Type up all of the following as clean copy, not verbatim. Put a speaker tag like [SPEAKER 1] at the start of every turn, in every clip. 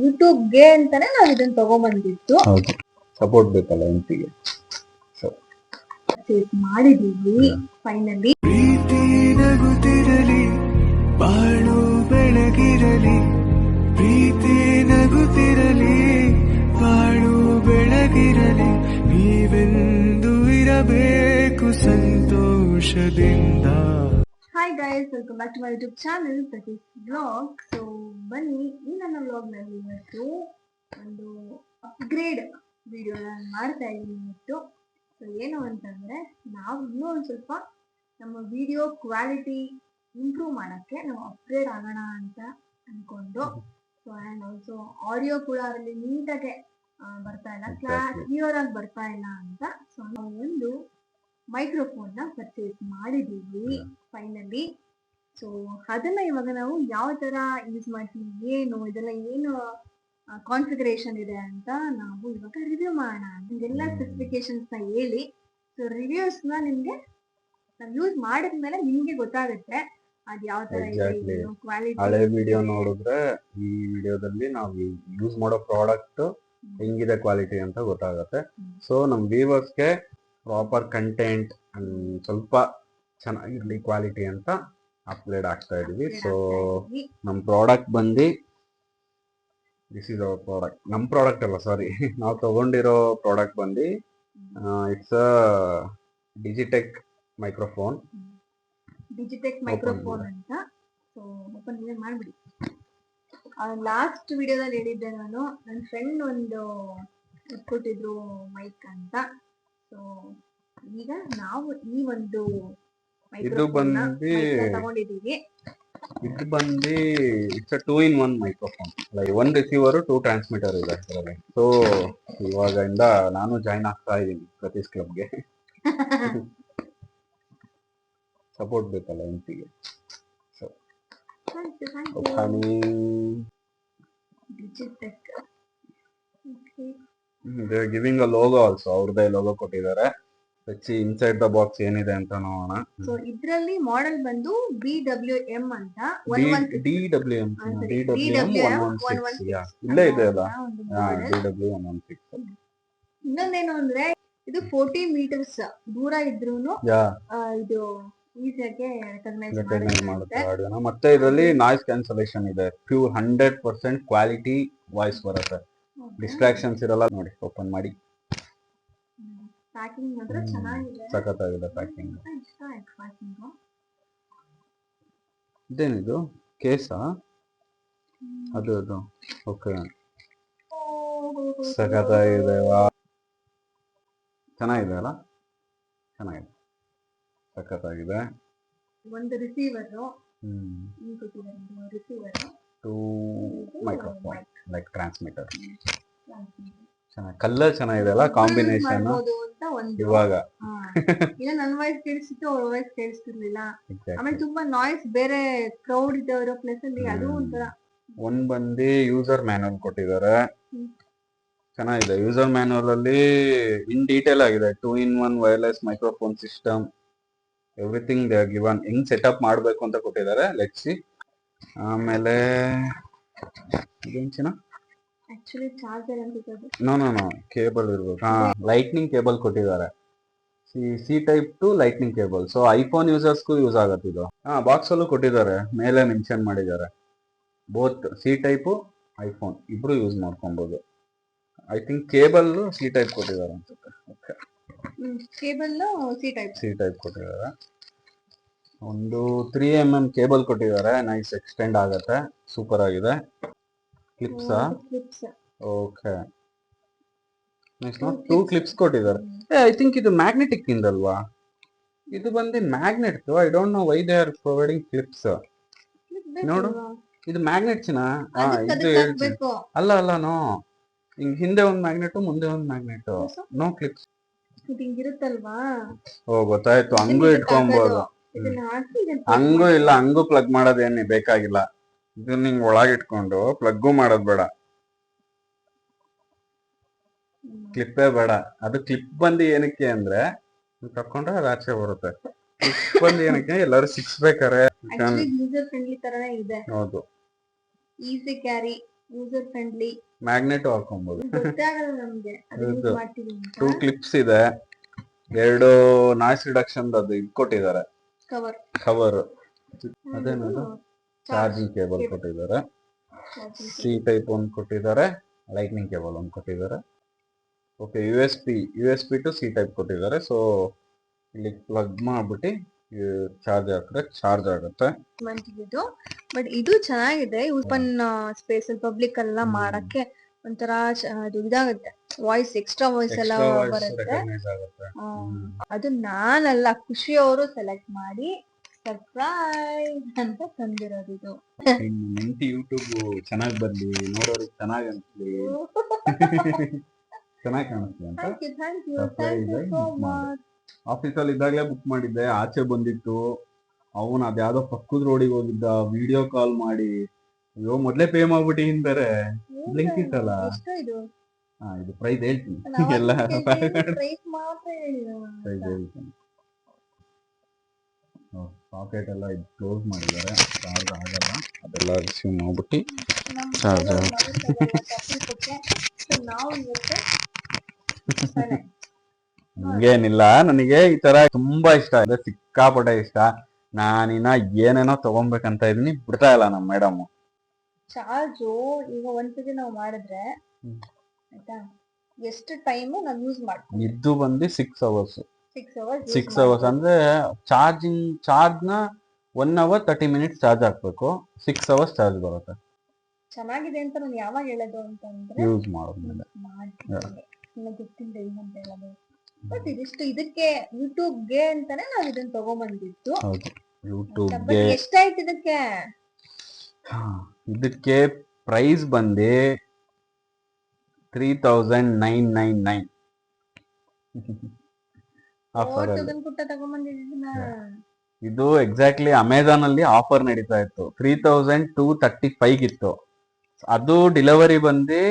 [SPEAKER 1] ಯೂಟ್ಯೂಬ್ಗೆ ಅಂತಾನೆ ನಾವು ಇದನ್ನ ತಗೊಂಡ್ಬಂದಿತ್ತು.
[SPEAKER 2] ಸಪೋರ್ಟ್ ಬೇಕಲ್ಲ ಎಂಟಿಗೆ
[SPEAKER 1] ಮಾಡಿದೀವಿ ಫೈನಲಿ.
[SPEAKER 3] ಪ್ರೀತಿ ನಗುತ್ತಿರಲಿ, ಬಾಳು ಬೆಳಗಿರಲಿ. ಪ್ರೀತಿ ನಗುತ್ತಿರಲಿ, ಬಾಳು ಬೆಳಗಿರಲಿ. ನೀವೆಂದು ಇರಬೇಕು ಸಂತೋಷದಿಂದ.
[SPEAKER 1] Hi guys, welcome back to my YouTube channel Prateek blog. So ಬನ್ನಿ, ಈ ನನ್ನ ಬ್ಲಾಗ್ ನಲ್ಲಿ ಇವತ್ತು ಒಂದು ಅಪ್ಗ್ರೇಡ್ ವಿಡಿಯೋ ನಾನು ಮಾಡ್ತಾ ಇದ್ದೀನಿ ಇವತ್ತು. ಸೊ ಏನು ಅಂತಂದ್ರೆ, ನಾವು ಇನ್ನೂ ಒಂದು ಸ್ವಲ್ಪ ನಮ್ಮ ವಿಡಿಯೋ ಕ್ವಾಲಿಟಿ ಇಂಪ್ರೂವ್ ಮಾಡೋಕ್ಕೆ ನಾವು ಅಪ್ಗ್ರೇಡ್ ಆಗೋಣ ಅಂತ ಅನ್ಕೊಂಡು, ಸೊ ಆ್ಯಂಡ್ ಆಲ್ಸೋ ಆಡಿಯೋ ಕೂಡ ಅದರಲ್ಲಿ ನೀಟಾಗೆ ಬರ್ತಾ ಇಲ್ಲ, ಕ್ಲಿಯರ್ ಆಗಿ ಬರ್ತಾ ಇಲ್ಲ ಅಂತ. ಸೊ ನಾವು ಒಂದು ಮೈಕ್ರೋಫೋನ್ ನ ಪರ್ಚೇಸ್ ಮಾಡಿದೀವಿ ಫೈನಲಿ. ಸೊ ಅದನ್ನ ಇವಾಗ ನಾವು ಯಾವ ತರ ಯೂಸ್ ಮಾಡ್ತೀವಿ, ಏನು ಇದೆಲ್ಲ ಏನು ಕಾನ್ಫಿಗರೇಷನ್ ಇದೆ ಅಂತ ನಾವು ಇವಾಗ ರಿವ್ಯೂ ಮಾಡೋಣ. ನಿಮ್ಗೆಲ್ಲ ಸ್ಪೆಸಿಫಿಕೇಶನ್ಸ್ ನ ಹೇಳಿ, ಸೊ ರಿವ್ಯೂಸ್ ನ ನಿಮ್ಗೆ ನಾವು ಯೂಸ್ ಮಾಡಿದ್ಮೇಲೆ ನಿಮ್ಗೆ ಗೊತ್ತಾಗುತ್ತೆ ಅದ್ ಯಾವ ತರ ಇದೆ, ಕ್ವಾಲಿಟಿ.
[SPEAKER 2] ಹಳೆ ವಿಡಿಯೋ ನೋಡಿದ್ರೆ ಈ ವಿಡಿಯೋದಲ್ಲಿ ನಾವು ಯೂಸ್ ಮಾಡೋ ಪ್ರಾಡಕ್ಟ್ ಹೆಂಗಿದೆ ಕ್ವಾಲಿಟಿ ಅಂತ ಗೊತ್ತಾಗುತ್ತೆ. ಸೊ ನಮ್ ವ್ಯೂವರ್ಸ್ಗೆ ಪ್ರಾಪರ್ ಕಂಟೆಂಟ್ ಸ್ವಲ್ಪ ಚೆನ್ನಾಗಿರ್ಲಿ ಕ್ವಾಲಿಟಿ ಅಂತ ಅಪ್ಗ್ರೇಡ್ ಆಗ್ತಾ ಇದೀವಿ. ಸೊ ನಮ್ ಪ್ರಾಡಕ್ಟ್ ಬಂದು ದಿಸ್ ಇಸ್ ಅವರ್ ಪ್ರಾಡಕ್ಟ್. ನಮ್ ಪ್ರಾಡಕ್ಟ್ ಅಲ್ಲ, ಸಾರಿ, ನಾವು ತಗೊಂಡಿರೋ ಪ್ರಾಡಕ್ಟ್ ಬಂದು it's a Digitech microphone.
[SPEAKER 1] Digitech microphone ಅಂತ. ಸೊ ಓಪನ್ ಮಾಡ್ಬಿಡಿ. ಲಾಸ್ಟ್ ವಿಡಿಯೋದಲ್ಲಿ ಹೇಳಿದ್ದೆ ನಾನು, ನನ್ನ ಫ್ರೆಂಡ್ ಒಂದು ಕೊಟ್ಟಿದ್ರು ಮೈಕ್ ಅಂತ. ಸೊ ಈಗ ನಾವು ಈ ಒಂದು ತಗೊಂಡಿದೀವಿ.
[SPEAKER 2] ಇದು ಬಂದು it's a 2-in-1 microphone. Like 1 receiver 2 transmitter ಇದೆ ಅದರಲ್ಲಿ. ಸೊ ಇವಾಗಿಂದ ನಾನು ಜಾಯ್ನ್ ಆಗ್ತಾ ಇದ್ದೀನಿ ಪ್ರತೀಶ್ ಕ್ಲಬ್ಗೆ. ಸಪೋರ್ಟ್ ಬೇಕಲ್ಲ ಎಂಟಿಗೆ. So they are giving a logo also. ಅವ್ರದೇ ಲೋಗೋ ಕೊಟ್ಟಿದ್ದಾರೆ. ಇನ್ಸೈಡ್ ದ ಬಾಕ್ಸ್ ಏನಿದೆ ಅಂತ ನೋಡೋಣ.
[SPEAKER 1] ಸೊ ಇದರಲ್ಲಿ ಮಾಡೆಲ್ ಬಂದು BWM ಅಂತ.
[SPEAKER 2] DWM 116. ಇಲ್ಲೇ ಇದೆ ಅಲ್ಲ, DW116.
[SPEAKER 1] ಇನ್ನೊಂದೇನು ಅಂದ್ರೆ, ಇದು 40 meters ದೂರ ಇದ್ರೂನು ಇದು ಈಸಿಯಾಗಿ ರೆಕಗ್ನೈಸ್
[SPEAKER 2] ಮಾಡುತ್ತೆ ಆಡಿಯೋನ. ಮತ್ತೆ ಇದರಲ್ಲಿ ನಾಯ್ಸ್ ಕ್ಯಾನ್ಸಲೇಷನ್ ಇದೆ. ಪ್ಯೂರ್ 100% ಕ್ವಾಲಿಟಿ ವಾಯ್ಸ್ ಬರುತ್ತೆ, ಡಿಸ್ಟ್ರಾಕ್ಷನ್ಸ್ ಇರಲ್ಲ. ನೋಡಿ, ಓಪನ್ ಮಾಡಿ.
[SPEAKER 1] ಪ್ಯಾಕಿಂಗ್ ಮಾತ್ರ ಚೆನ್ನಾಗಿದೆ,
[SPEAKER 2] ಸಖತ್ತಾಗಿದೆ ಪ್ಯಾಕಿಂಗ್. ಇದೇನಿದು ಕೇಸಾ? ಅದು ಓಕೆ, ಸಖತ್ತಾಗಿದೆ. ಚೆನ್ನಾಗಿದೆ ಅಲ್ಲ, ಚೆನ್ನಾಗಿದೆ, ಸಖತ್ತಾಗಿದೆ.
[SPEAKER 1] ಒಂದು ರಿಸೀವರ್,
[SPEAKER 2] 2 ಮೈಕ್ರೋಫೋನ್ ಲೈಕ್ ಟ್ರಾನ್ಸ್ಮಿಟರ್. ಚೆನ್ನಾಗಿ, ಕಲರ್ ಚೆನ್ನಾಗಿದೆ ಅಲ್ಲ, ಕಾಂಬಿನೇಷನ್. ಇವಾಗ
[SPEAKER 1] ನನ್ನ ವಾಯ್ಸ್ ಕೇಳಿಸ್ತಿತ್ತು, ಅವ್ರ ವಾಯ್ಸ್ ಕೇಳಿಸ್ತಿರ್ಲಿಲ್ಲ. ಆಮೇಲೆ ತುಂಬಾ ನಾಯ್ಸ್, ಬೇರೆ ಕ್ರೌಡ್ ಇರೋ ಪ್ಲೇಸ್ ಅಲ್ಲಿ ಅದು ಒಂಥರ.
[SPEAKER 2] ಒಂದ್ ಬಂದು ಯೂಸರ್ ಮ್ಯಾನುವಲ್ ಕೊಟ್ಟಿದ್ದಾರೆ, ಚೆನ್ನಾಗಿದೆ. ಯೂಸರ್ ಮ್ಯಾನುವಲ್ ಅಲ್ಲಿ ಇನ್ ಡೀಟೇಲ್ ಆಗಿದೆ. 2-in-1 wireless microphone system, everything they are given. ಹೆಂಗ್ ಸೆಟಪ್ ಮಾಡ್ಬೇಕು ಅಂತ ಕೊಟ್ಟಿದ್ದಾರೆ, ಲೆಟ್ಸ್ ಸಿ. ಆಮೇಲೆ
[SPEAKER 1] ಆಕ್ಚುಲಿ ಚಾರ್ಜರ್ ಅನ್ಸುತ್ತೆ.
[SPEAKER 2] ನೋ ಕೇಬಲ್ ಇರ್ಬೇಕು. ಲೈಟ್ನಿಂಗ್ ಕೇಬಲ್ ಕೊಟ್ಟಿದ್ದಾರೆ, C type to lightning cable. So iPhone ಯೂಸರ್ಸ್ಗೂ ಯೂಸ್ ಆಗತ್ತೆ ಇದು. ಬಾಕ್ಸ್ ಅಲ್ಲೂ ಕೊಟ್ಟಿದ್ದಾರೆ, ಮೇಲೆ ಮೆನ್ಷನ್ ಮಾಡಿದ್ದಾರೆ. ಬೋತ್ ಸಿ ಟೈಪ್ ಐಫೋನ್ ಇಬ್ರು ಯೂಸ್ ಮಾಡ್ಕೊಬಹುದು. I think cable C type ಕೊಟ್ಟಿದ್ದಾರೆ ಅನ್ಸುತ್ತೆ. ಓಕೆ,
[SPEAKER 1] ಕೇಬಲ್ ಸಿ ಟೈಪ್
[SPEAKER 2] ಕೊಟ್ಟಿದ್ದಾರೆ. ಒಂದು 3mm ಕೇಬಲ್ ಕೊಟ್ಟಿದ್ದಾರೆ, ನೈಸ್, ಎಕ್ಸ್ಟೆಂಡ್ ಆಗತ್ತೆ, ಸೂಪರ್ ಆಗಿದೆ. Clips, okay, nice. 2 ಕ್ಲಿಪ್ಸ್ ಕೊಟ್ಟಿದ್ದಾರೆ. ಐ ಥಿಂಕ್ ಇದು ಮ್ಯಾಗ್ನೆಟಿಕ್ ಇಂದಲ್ವಾ? ಇದು ಬಂದು magnet. I don't know why they are providing clips. ನೋಡು, ಇದು ಮ್ಯಾಗ್ನೆಟ್ ಚಿನ. ಇದು ಅಲ್ಲ ನೋ, ಹಿಂದೆ ಒಂದು ಮ್ಯಾಗ್ನೆಟ್, ಮುಂದೆ ಒಂದು ಮ್ಯಾಗ್ನೆಟ್. No clips. ಓ, ಗೊತ್ತಾಯ್ತು. ಹಂಗೂ ಇಟ್ಕೊಬಹುದು. ಹಂಗೂ ಇಲ್ಲ, ಹಂಗೂ ಪ್ಲಗ್ ಮಾಡೋದೇನು ಬೇಕಾಗಿಲ್ಲ. ಇದು ನಿಂಗ್ ಒಳಗೆ ಇಟ್ಕೊಂಡು ಪ್ಲಗ್ಗು ಮಾಡೋದ್ ಬೇಡ, ಕ್ಲಿಪ್ಪೇ ಬೇಡ. ಅದು ಕ್ಲಿಪ್ ಬಂದು ಏನಕ್ಕೆ ಅಂದ್ರೆ, ತಕೊಂಡ್ರೆ ಅದು ಆಚೆ ಬರುತ್ತೆ. ಕ್ಲಿಪ್ ಬಂದು ಏನಕ್ಕೆ, ಎಲ್ಲರೂ ಸಿಕ್ಸ್ಬೇಕಾರೆ.
[SPEAKER 1] ಯೂಸರ್ ಫ್ರೆಂಡ್ಲಿ ತರನೇ ಇದೆ.
[SPEAKER 2] ಹೌದು,
[SPEAKER 1] easy carry. User friendly,
[SPEAKER 2] magnet ಹಾಕೊಬಹುದು.
[SPEAKER 1] ಗೊತ್ತೇ ಆಗಲ್ಲ ನಮ್ಗೆ ಅದು ಯೂಸ್
[SPEAKER 2] ಹೌದು.
[SPEAKER 1] ಮಾಡ್ತೀವಿ ಅಂತ.
[SPEAKER 2] 2 ಕ್ಲಿಪ್ಸ್ ಇದೆ, 2 ನಾಯ್ಸ್ ರಿಡಕ್ಷನ್ ಅದು ಇದು ಕೊಟ್ಟಿದ್ದಾರೆ
[SPEAKER 1] ಕವರ್
[SPEAKER 2] ಕವರ್. ಅದೇನದು ಚಾರ್ಜಿಂಗ್ ಕೇಬಲ್ ಕೊಟ್ಟಿದ್ದಾರೆ, ಸಿ ಟೈಪ್ ಒಂದು ಕೊಟ್ಟಿದ್ದಾರೆ, ಲೈಟ್ನಿಂಗ್ ಕೇಬಲ್ ಒಂದು ಕೊಟ್ಟಿದ್ದಾರೆ. Okay, U S B to C type ಕೊಟ್ಟಿದ್ದಾರೆ. ಸೊ ಇಲ್ಲಿ ಪ್ಲಗ್ ಮಾಡ್ಬಿಟ್ಟು ಚಾರ್ಜ್ ಹಾಕಿದ್ರೆ ಚಾರ್ಜ್ ಆಗುತ್ತೆ.
[SPEAKER 1] ಇದು ಬಟ್ ಇದು ಚೆನ್ನಾಗಿದೆ. ಓಪನ್ ಸ್ಪೇಸ್ ಅಲ್ಲಿ ಪಬ್ಲಿಕ್ ಎಲ್ಲ ಮಾಡಕ್ಕೆ ಒಂಥರ ಅದು ಇದಾಗುತ್ತೆ, ವಾಯ್ಸ್ ಎಕ್ಸ್ಟ್ರಾ ವಾಯ್ಸ್ ಎಲ್ಲ ಬರುತ್ತೆ.
[SPEAKER 2] ರೆಕಗ್ನೈಸ್ ಆಗುತ್ತೆ.
[SPEAKER 1] ಅದು ನಾನಲ್ಲ, ಖುಷಿಯವರು ಸೆಲೆಕ್ಟ್ ಮಾಡಿ ಸರ್ಪ್ರೈಸ್ ಅಂತ ತಂದಿರೋದು ಇದು.
[SPEAKER 2] ನಿಂತಿ ಯೂಟ್ಯೂಬ್ ಚೆನ್ನಾಗಿ ಬರ್ಲಿ, ನೋಡೋರಿಗೆ ಚೆನ್ನಾಗಿ ಅನ್ಸ್ಲಿ, ಚೆನ್ನಾಗಿ ಕಾಣಿಸ್ಲಿ ಅಂತ
[SPEAKER 1] ಥ್ಯಾಂಕ್ ಯು
[SPEAKER 2] Surprise ಆಗಿ
[SPEAKER 1] ಸೋ
[SPEAKER 2] book ಮಾಡಿದೆ.
[SPEAKER 1] ಮಚ್.
[SPEAKER 2] ಆಫೀಸಲ್ಲಿ ಇದ್ದಾಗಲೇ ಬುಕ್ ಮಾಡಿದ್ದೆ, ಆಚೆ ಬಂದಿತ್ತು. ಅವನು ಅದ್ಯಾವ್ದೋ ಪಕ್ಕದ ರೋಡಿಗೆ ಹೋಗಿದ್ದ, ವಿಡಿಯೋ ಕಾಲ್ ಮಾಡಿ, ಅಯ್ಯೋ ಮೊದ್ಲೇ ಪೇ ಮಾಡ್ಬಿಟ್ಟು ಹಿಂದರೆ ಬ್ಲಿಂಕಿಟ್ ಅಲ್ಲ.
[SPEAKER 1] ಎಷ್ಟು ಇದು?
[SPEAKER 2] ಇದು ಪ್ರೈಸ್ ಹೇಳ್ತೀನಿ
[SPEAKER 1] ನಾವು
[SPEAKER 2] ಎಲ್ಲ
[SPEAKER 1] ಪ್ರೈಸ್ ಮಾತ್ರ ಹೇಳಿಲ್ಲ.
[SPEAKER 2] ಪ್ರೈಸ್ ಹೇಳ್ತೀನಿ. ಪಾಕೆಟ್ ಎಲ್ಲ ಇದು ಕ್ಲೋಸ್ ಮಾಡಿದ್ದಾರೆ, ಚಾರ್ಜ್ ಆಗಲ್ಲ. ಅದೆಲ್ಲ ರಿಸೀವ್ ಮಾಡ್ಬಿಟ್ಟು
[SPEAKER 1] ನಮ್ಮ
[SPEAKER 2] ಚಾರ್ಜ್
[SPEAKER 1] ಮನೆಯವ್ರು ತಪ್ಪಿಸಕ್ಕೆ, so ನಾವು ಇವತ್ತು ಸರಿ.
[SPEAKER 2] ಹಂಗೇನಿಲ್ಲ, ನನಗೆ ಈ ತರ ತುಂಬಾ ಇಷ್ಟ ಇದೆ, ಸಿಕ್ಕಾಪಟ್ಟೆ ಇಷ್ಟ. ನಾನಿನ್ನ ಏನೇನೋ ತಗೊಬೇಕಂತ ಇದೀನಿ, ಬಿಡ್ತಾ ಇಲ್ಲ ನಮ್ಮ ಮೇಡಮ್.
[SPEAKER 1] ಚಾರ್ಜು ಈಗ ಒಂದ್ಸತಿ ನಾವು ಮಾಡಿದ್ರೆ ಆಯ್ತಾ, ಎಷ್ಟು ಟೈಮು ನಾವು ಯೂಸ್ ಮಾಡ್ತೀವಿ?
[SPEAKER 2] ಇದು ಬಂದು 6 ಅವರ್ಸ್.
[SPEAKER 1] 6 ಅವರ್ಸ್
[SPEAKER 2] 6 ಅವರ್ಸ್ ಅಂದ್ರೆ ಚಾರ್ಜ್ನ 1 ಅವರ್ 30 ಮಿನಿಟ್ಸ್ ಚಾರ್ಜ್ ಹಾಕ್ಬೇಕು, 6 ಅವರ್ಸ್ ಚಾರ್ಜ್ ಬರುತ್ತೆ.
[SPEAKER 1] ಚೆನ್ನಾಗಿದೆ ಅಂತ ನಾನು ಯಾವಾಗ ಹೇಳೋದು ಅಂತಂದ್ರೆ
[SPEAKER 2] ಯೂಸ್ ಮಾಡೋದ್ಮೇಲೆ.
[SPEAKER 1] ಮಾಡ್ತೀನಿ, ನಿಮಗೆ ಗೊತ್ತಿಲ್ಲ ಏನಂತ ಹೇಳೋದು. ಬಟ್ ಇದಿಷ್ಟು ಇದಕ್ಕೆ ಯೂಟ್ಯೂಬ್ಗೆ ಅಂತಾನೆ ನಾವು ಇದನ್ನ ತಗೊಂಡ್ಬಂದಿದ್ದು.
[SPEAKER 2] ಹೌದು,
[SPEAKER 1] ಬಟ್
[SPEAKER 2] ಯೂಟ್ಯೂಬ್ಗೆ.
[SPEAKER 1] ಎಷ್ಟಾಯ್ತು ಇದಕ್ಕೆ?
[SPEAKER 2] ಇದಕ್ಕೆ ಪ್ರೈಸ್ ಬಂದು 3999 ಆಫರ್ ಅಲ್ಲಿ.
[SPEAKER 1] ಪುಟ್ಟ ತಗೊಂಡ್ಬಂದಿದ್ದನ್ನ
[SPEAKER 2] ಇದು ಎಕ್ಸಾಕ್ಟ್ಲಿ ಅಮೆಝಾನ್ ಅಲ್ಲಿ ಆಫರ್ ನಡೀತಾ ಇತ್ತು. 3235 ಇತ್ತು. ಅದು ಡೆಲಿವರಿ ಬಂದು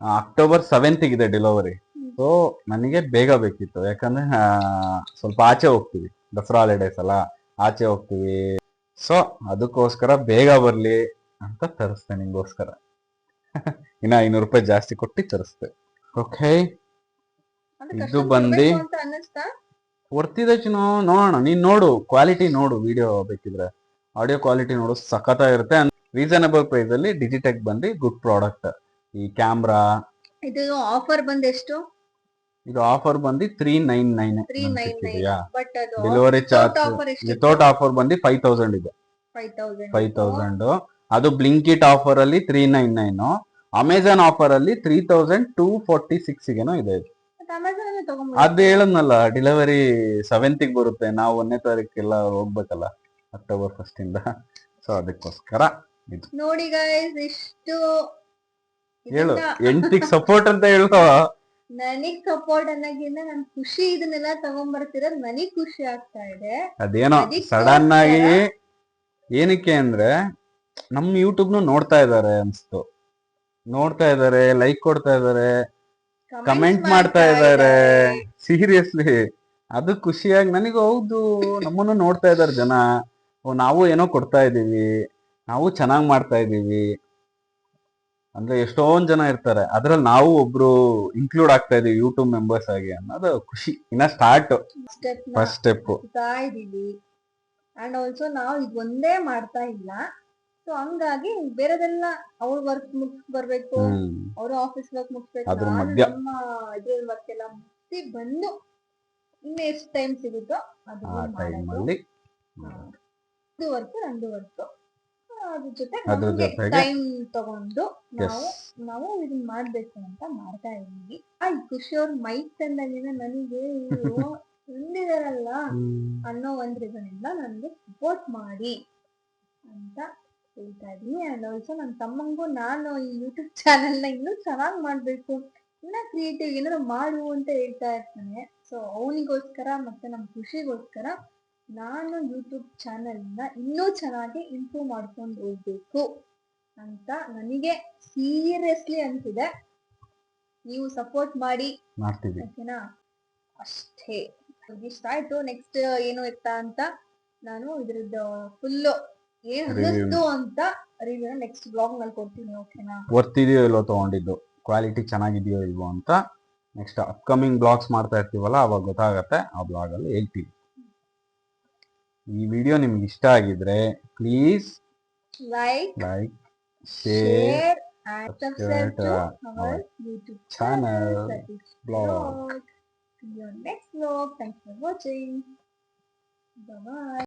[SPEAKER 2] ಅಕ್ಟೋಬರ್ 7th ಇದೆ ಡೆಲಿವರಿ. ಸೊ ನನಗೆ ಬೇಗ ಬೇಕಿತ್ತು, ಯಾಕಂದ್ರೆ ಸ್ವಲ್ಪ ಆಚೆ ಹೋಗ್ತೀವಿ, ದಸರಾ ಹಾಲಿಡೇಸ್ ಅಲ್ಲ, ಆಚೆ ಹೋಗ್ತೀವಿ. ಸೊ ಅದಕ್ಕೋಸ್ಕರ ಬೇಗ ಬರ್ಲಿ ಅಂತ ತರಿಸ್ತೆ ನಿಂಗೋಸ್ಕರ. ಇನ್ನ 500 ರೂಪಾಯಿ ಜಾಸ್ತಿ ಕೊಟ್ಟು ತರಿಸ್ತೆ. ಓಕೆ, ಇದು ಬಂದು
[SPEAKER 1] ಅಂತ ಅನ್ನಿಸ್ತಾ?
[SPEAKER 2] ವರ್ತಿದೆ ಚಿನ್ನು. ನೋಡೋಣ, ನೀನ್ ನೋಡು, ಕ್ವಾಲಿಟಿ ನೋಡು, ವಿಡಿಯೋ ಬೇಕಿದ್ರೆ ಆಡಿಯೋ ಕ್ವಾಲಿಟಿ ನೋಡು, ಸಖತ್ತಾಗಿರುತ್ತೆ. ರೀಸನಬಲ್ ಪ್ರೈಸ್ ಅಲ್ಲಿ ಡಿಜಿಟೆಕ್ ಬಂದು ಗುಡ್ ಪ್ರಾಡಕ್ಟ್. ಈ ಕ್ಯಾಮ್ರಾ
[SPEAKER 1] ಇದು ಆಫರ್ ಬಂದು ಎಷ್ಟು?
[SPEAKER 2] ಇದು ಆಫರ್ ಬಂದು 399
[SPEAKER 1] 399. ಬಟ್ ಅದು
[SPEAKER 2] ಡೆಲಿವರಿ ಚಾರ್ಜ್
[SPEAKER 1] ಆಫರ್ ಎಷ್ಟು?
[SPEAKER 2] ವಿತೌಟ್ ಆಫರ್ ಬಂದು 5000 ಇದೆ. 5000. ಅದು ಬ್ಲಿಂಕಿಟ್ ಆಫರ್ ಅಲ್ಲಿ 399, ಅಮೆಝಾನ್ ಆಫರ್ ಅಲ್ಲಿ 3246 ಗೆನೋ ಇದೆ.
[SPEAKER 1] ಅಮೆಝಾನ್ ಅಲ್ಲೇ ತಗೊಂಡ್ಬಂದೆ.
[SPEAKER 2] ಅದು ಹೇಳದ್ನಲ್ಲ, ಡೆಲಿವರಿ 7th ಬರುತ್ತೆ, ನಾವು 1ನೇ ತಾರೀಕೆಲ್ಲ ಹೋಗ್ಬೇಕಲ್ಲ, ಅಕ್ಟೋಬರ್ 1st ಇಂದ. ಸೊ ಅದಕ್ಕೋಸ್ಕರ ಇದು.
[SPEAKER 1] ನೋಡಿ ಗೈಸ್, ಇಷ್ಟು
[SPEAKER 2] ಹೇಳು,
[SPEAKER 1] ಇದನ್ನ
[SPEAKER 2] ಎಂಟಿಗೆ ಸಪೋರ್ಟ್ ಅಂತ ಹೇಳು.
[SPEAKER 1] ನನಗ್ ಸಪೋರ್ಟ್ ಅನ್ನೋಕ್ಕಿಂತ ನನ್ ಖುಷಿ, ಇದನ್ನೆಲ್ಲ ತಗೊಂಡ್ಬರ್ತಿರೋದು ನನಗ್ ಖುಷಿ ಆಗ್ತಾ ಇದೆ.
[SPEAKER 2] ಅದೇನೋ ಸಡನ್ ಆಗಿ, ಏನಕ್ಕೆ ಅಂದ್ರೆ ನಮ್ ಯೂಟ್ಯೂಬ್ನು ನೋಡ್ತಾ ಇದಾರೆ ಅನ್ಸ್ತು, ನೋಡ್ತಾ ಇದಾರೆ, ಲೈಕ್ ಕೊಡ್ತಾ ಇದಾರೆ, ಕಮೆಂಟ್ ಮಾಡ್ತಾ ಇದಾರೆ. ಸೀರಿಯಸ್ಲಿ ಅದು ಖುಷಿಯಾಗಿ ನನಗೆ. ಹೌದು, ನಮ್ಮನ್ನು ನೋಡ್ತಾ ಇದಾರೆ ಜನ, ನಾವು ಏನೋ ಕೊಡ್ತಾ ಇದೀವಿ, ನಾವು ಚೆನ್ನಾಗ್ ಮಾಡ್ತಾ ಇದೀವಿ ಅಂದ್ರೆ ಎಷ್ಟೊಂದ್ ಜನ ಇರ್ತಾರೆ, ಅದ್ರಲ್ಲಿ ನಾವು ಒಬ್ರು ಇನ್ಕ್ಲೂಡ್ ಆಗ್ತಾ ಇದೀವಿ ಯೂಟ್ಯೂಬ್ ಮೆಂಬರ್ಸ್ ಆಗಿ ಅನ್ನೋದು ಖುಷಿ. ಇನ್ನ ಸ್ಟಾರ್ಟ್, ಫಸ್ಟ್ ಸ್ಟೆಪ್
[SPEAKER 1] ಇದೀವಿ. ಅಂಡ್ ಆಲ್ಸೋ ನಾವು ಇದು ಒಂದೇ ಮಾಡ್ತಾ ಇಲ್ಲ, ಸೊ ಹಂಗಾಗಿ ಬೇರೆದೆಲ್ಲ ಅವ್ರ ವರ್ಕ್ ಮುಗಿಸ್ ಬರ್ಬೇಕು, ಅವ್ರ ಆಫೀಸ್ ವರ್ಕ್ ಮುಗಿಸ್ಬೇಕು,
[SPEAKER 2] ಅದ್ರ
[SPEAKER 1] ನಾನು
[SPEAKER 2] ಮಧ್ಯ
[SPEAKER 1] ನಮ್ಮ ಇದ್ರಲ್ಲಿ ವರ್ಕ್ ಎಲ್ಲ ಮುಗಿಸಿ ಬಂದು ಇನ್ನು ಎಷ್ಟು ಟೈಮ್ ಸಿಗುತ್ತೋ ಅದು
[SPEAKER 2] ಆ ಟೈಮಲ್ಲಿ
[SPEAKER 1] ಇದು ವರ್ಕ್, ನಂದು ವರ್ಕ್,
[SPEAKER 2] ಅದ್ರ ಜೊತೆಗೆ
[SPEAKER 1] ಟೈಮ್ ತಗೊಂಡು ನಾವು ಇದನ್ನ ಮಾಡ್ಬೇಕು ಅಂತ ಮಾಡ್ತಾ ಇದೀವಿ. ಖುಷಿಯವ್ರ ಮೈಕ್ ತಂದಾಗಿನ ನನಗೆ ಇವ್ರು ತಂದಿದಾರಲ್ಲ ಅನ್ನೋ ಒಂದ್ ರೀಸನ್ನಿಂದ ನನಗೆ ಸಪೋರ್ಟ್ ಮಾಡಿ ಅಂತ ಹೇಳ್ತಾ ಇದೀನಿ. ಅಂಡ್ ಆಲ್ಸೋ ನನ್ನ ತಮ್ಮಂಗೂ ನಾನು ಈ ಯೂಟ್ಯೂಬ್ ಚಾನೆಲ್ನ ಇನ್ನೂ ಚೆನ್ನಾಗ್ ಮಾಡ್ಬೇಕು, ಇನ್ನ ಕ್ರಿಯೇಟಿವ್ ಏನಾದ್ರು ಮಾಡು ಅಂತ ಹೇಳ್ತಾ ಇರ್ತಾನೆ. ಸೊ ಅವನಿಗೋಸ್ಕರ ಮತ್ತೆ ನಮ್ಮ ಖುಷಿಗೋಸ್ಕರ ನಾನು ಯೂಟ್ಯೂಬ್ ಚಾನೆಲ್ನ ಇನ್ನೂ ಚೆನ್ನಾಗಿ ಇಂಪ್ರೂವ್ ಮಾಡ್ಕೊಂಡು ಹೋಗ್ಬೇಕು ಅಂತ ನನಗೆ ಸೀರಿಯಸ್ಲಿ ಅನ್ಸಿದೆ. ನೀವು ಸಪೋರ್ಟ್ ಮಾಡಿ, ಓಕೆನಾ? ಅಷ್ಟೇ, ಇಷ್ಟ ಆಯ್ತು. ನೆಕ್ಸ್ಟ್ ಏನು ಇತ್ತ ಅಂತ ನಾನು ಇದ್ರದ್ದು ಫುಲ್ಲು ಏನ್ ಅನ್ನಿಸ್ತು ಅಂತ ರಿವ್ಯೂ ನೆಕ್ಸ್ಟ್ ಬ್ಲಾಗ್ ನಲ್ಲಿ ಕೊಡ್ತೀನಿ, ಓಕೆನಾ?
[SPEAKER 2] ವರ್ತ್ ಇದೆಯೋ ಇಲ್ವೋ ತೊಗೊಂಡಿದ್ದು, ಕ್ವಾಲಿಟಿ ಚೆನ್ನಾಗಿದೆಯೋ ಇಲ್ವೋ ಅಂತ ನೆಕ್ಸ್ಟ್ ಅಪ್ಕಮಿಂಗ್ ಬ್ಲಾಗ್ಸ್ ಮಾಡ್ತಾ ಇರ್ತೀವಲ್ಲ ಅವಾಗ ಗೊತ್ತಾಗತ್ತೆ, ಆ ಬ್ಲಾಗಲ್ಲಿ ಹೇಳ್ತೀವಿ. ಈ ವಿಡಿಯೋ ನಿಮ್ಗೆ ಇಷ್ಟ ಆಗಿದ್ರೆ please
[SPEAKER 1] like,
[SPEAKER 2] share,
[SPEAKER 1] share and subscribe
[SPEAKER 2] subscribe
[SPEAKER 1] to
[SPEAKER 2] to
[SPEAKER 1] our
[SPEAKER 2] our
[SPEAKER 1] YouTube
[SPEAKER 2] channel,
[SPEAKER 1] channel, that is
[SPEAKER 2] blog.
[SPEAKER 1] vlog. See you on next vlog. Thanks for watching. Bye bye.